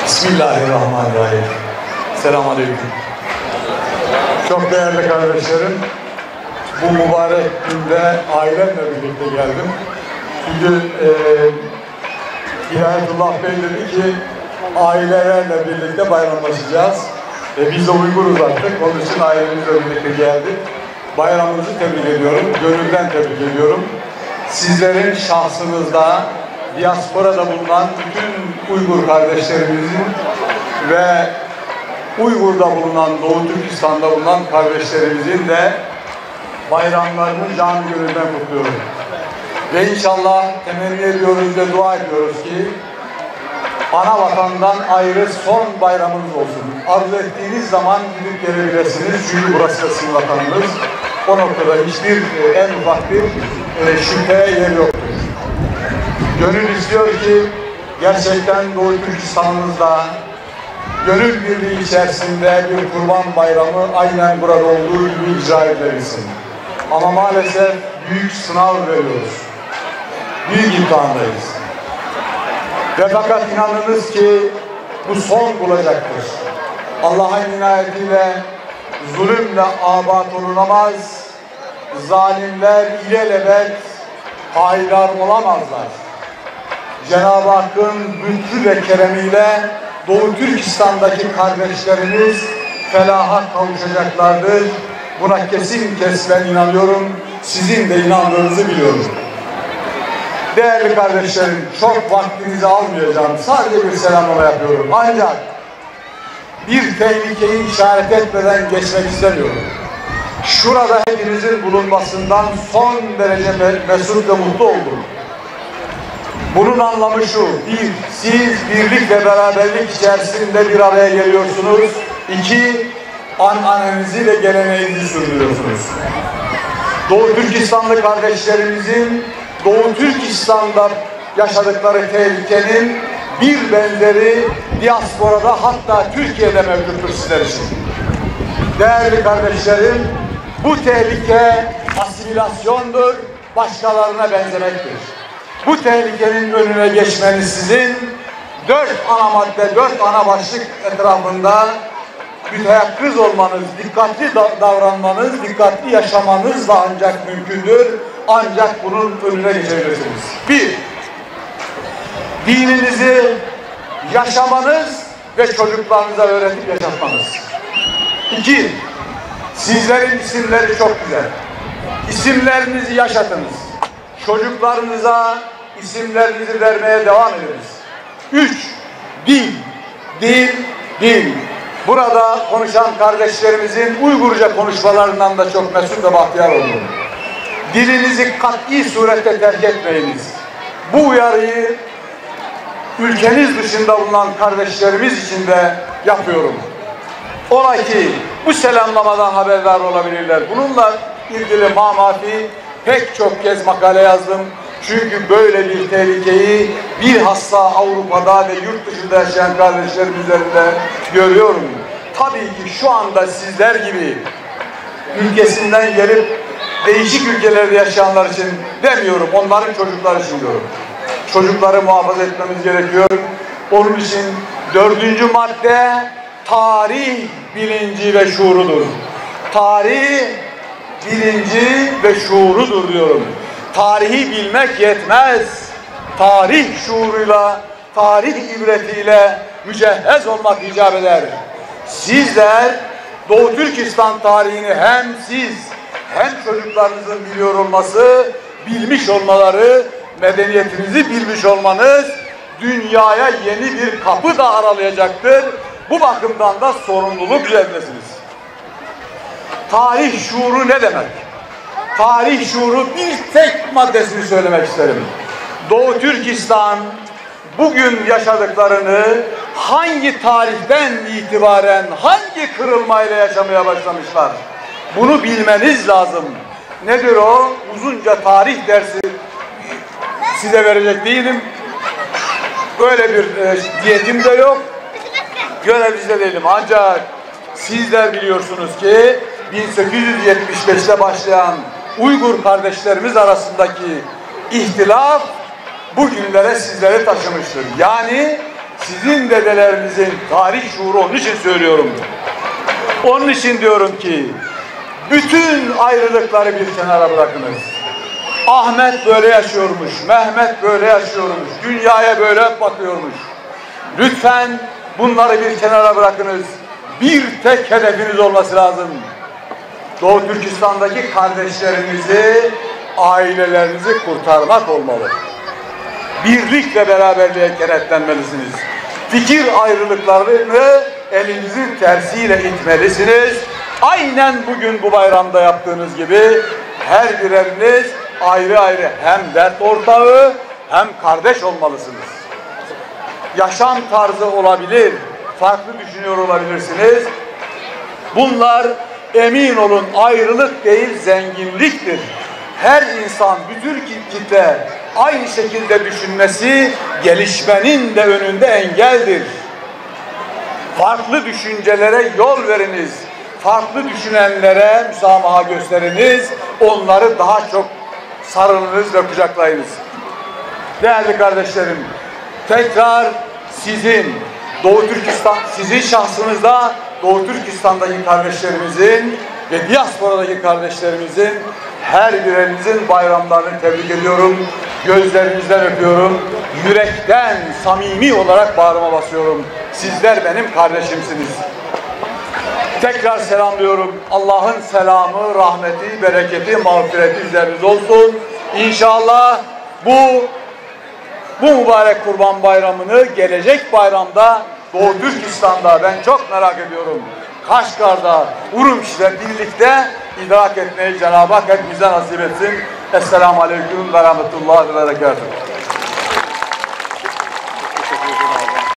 Bismillahirrahmanirrahim. Selamünaleyküm. Çok değerli kardeşlerim, bu mübarek günde ailemle birlikte geldim. Çünkü Hidayetullah Bey dedi ki ailelerle birlikte bayramlaşacağız. Biz de Uyguruz artık, onun için ailemizle birlikte geldik. Bayramınızı tebrik ediyorum, gönülden tebrik ediyorum. Sizlerin şahsınızda, diasporada bulunan bütün Uygur kardeşlerimizin ve Uygur'da bulunan, Doğu Türkistan'da bulunan kardeşlerimizin de bayramlarını canı gönülden kutluyorum. Ve inşallah temenni ediyoruz ve dua ediyoruz ki ana vatandan ayrı son bayramınız olsun. Arzu ettiğiniz zaman gidip gelebilirsiniz çünkü burası da sizin vatanınız. O noktada hiçbir en ufak bir şüpheye yer yoktur. Gönül istiyor ki gerçekten Doğu Türkistan'ımızda gönül birliği içerisinde bir kurban bayramı aynen burada olduğu gibi icra edilebilsin. Ama maalesef büyük sınav veriyoruz. Büyük imtihandayız. Ve fakat inanınız ki bu son bulacaktır. Allah'ın inayetiyle zulümle abat olunamaz, zalimler ilelebet haydar olamazlar. Cenab-ı Hakk'ın lütfu ve keremiyle Doğu Türkistan'daki kardeşlerimiz felaha kavuşacaklardır. Buna kesin ben inanıyorum. Sizin de inandığınızı biliyorum. Değerli kardeşlerim, çok vaktinizi almayacağım. Sadece bir selamlama yapıyorum. Ancak bir tehlikeyi işaret etmeden geçmek istemiyorum. Şurada hepinizin bulunmasından son derece mesut ve mutlu oldum. Bunun anlamı şu: bir, siz birlik ve beraberlik içerisinde bir araya geliyorsunuz. İki, ananenizi ve geleneğinizi sürdürüyorsunuz. Doğu Türkistanlı kardeşlerimizin Doğu Türkistan'da yaşadıkları tehlikenin bir benzeri diasporada, hatta Türkiye'de mevcuttur sizler için. Değerli kardeşlerim, bu tehlike asimilasyondur, başkalarına benzemektir. Bu tehlikenin önüne geçmeniz sizin 4 ana madde, 4 ana başlık etrafında müteyakkız olmanız, dikkatli davranmanız, dikkatli yaşamanızla ancak mümkündür. Ancak bunun önüne geçebilirsiniz. Bir, dininizi yaşamanız ve çocuklarınıza öğretip yaşatmanız. İki, sizlerin isimleri çok güzel. İsimlerinizi yaşatınız. Çocuklarınıza isimlerinizi vermeye devam ediniz. Üç, dil, dil, dil. Burada konuşan kardeşlerimizin Uygurca konuşmalarından da çok mesut ve bahtiyar oldum. Dilinizi kat'i surette terk etmeyiniz. Bu uyarıyı ülkeniz dışında bulunan kardeşlerimiz için de yapıyorum. Ola ki bu selamlamadan haberdar olabilirler. Bununla ilgili mamafi pek çok kez makale yazdım. Çünkü böyle bir tehlikeyi bilhassa Avrupa'da ve yurt dışında yaşayan kardeşlerim üzerinde görüyorum. Tabii ki şu anda sizler gibi ülkesinden gelip değişik ülkelerde yaşayanlar için demiyorum, onların çocukları için diyorum. Çocukları muhafaza etmemiz gerekiyor. Onun için 4. madde tarih bilinci ve şuurudur. Tarih bilinci ve şuurudur diyorum. Tarihi bilmek yetmez. Tarih şuuruyla, tarih ibretiyle mücehhez olmak icap eder. Sizler Doğu Türkistan tarihini hem siz hem çocuklarınızın biliyor olması, bilmiş olmaları, medeniyetinizi bilmiş olmanız dünyaya yeni bir kapı da aralayacaktır. Bu bakımdan da sorumluluk üzerindesiniz. Tarih şuuru ne demek? Tarih şuuru bir tek maddesini söylemek isterim. Doğu Türkistan bugün yaşadıklarını hangi tarihten itibaren, hangi kırılmayla yaşamaya başlamışlar? Bunu bilmeniz lazım. Nedir o? Uzunca tarih dersi size verecek değilim. Böyle bir diyetim de yok. Görevlisi değilim. Ancak sizler biliyorsunuz ki 1875'te başlayan Uygur kardeşlerimiz arasındaki ihtilaf bugünlere sizleri taşımıştır. Yani sizin dedelerinizin tarih şuuru, onun için söylüyorum. Onun için diyorum ki bütün ayrılıkları bir kenara bırakınız. Ahmet böyle yaşıyormuş, Mehmet böyle yaşıyormuş, dünyaya böyle bakıyormuş. Lütfen bunları bir kenara bırakınız. Bir tek hedefiniz olması lazım. Doğu Türkistan'daki kardeşlerinizi, ailelerinizi kurtarmak olmalı. Birlik ve beraberliğe kenetlenmelisiniz. Fikir ayrılıklarını elinizin tersiyle itmelisiniz. Aynen bugün bu bayramda yaptığınız gibi her bireriniz ayrı ayrı hem dert ortağı hem kardeş olmalısınız. Yaşam tarzı olabilir, farklı düşünüyor olabilirsiniz. Bunlar emin olun ayrılık değil zenginliktir. Her insan, bütün kitle aynı şekilde düşünmesi gelişmenin de önünde engeldir. Farklı düşüncelere yol veriniz. Farklı düşünenlere müsamaha gösteriniz. Onları daha çok sarılınız ve kucaklayınız. Değerli kardeşlerim, tekrar sizin Doğu Türkistan, sizin şahsınızda Doğu Türkistan'daki kardeşlerimizin ve diasporadaki kardeşlerimizin her birinizin bayramlarını tebrik ediyorum. Gözlerinizden öpüyorum. Yürekten samimi olarak bağrıma basıyorum. Sizler benim kardeşimsiniz. Tekrar selamlıyorum. Allah'ın selamı, rahmeti, bereketi, mağfireti üzerinize olsun. İnşallah bu mübarek Kurban Bayramı'nı gelecek bayramda Doğu Türkistan'da ben çok merak ediyorum. Kaşgar'da, Urumçi'de birlikte idrak etmeyi Cenab-ı Hak hepimize nasip etsin. Esselamu Aleyküm ve Rahmetullahi ve Berekatuhu.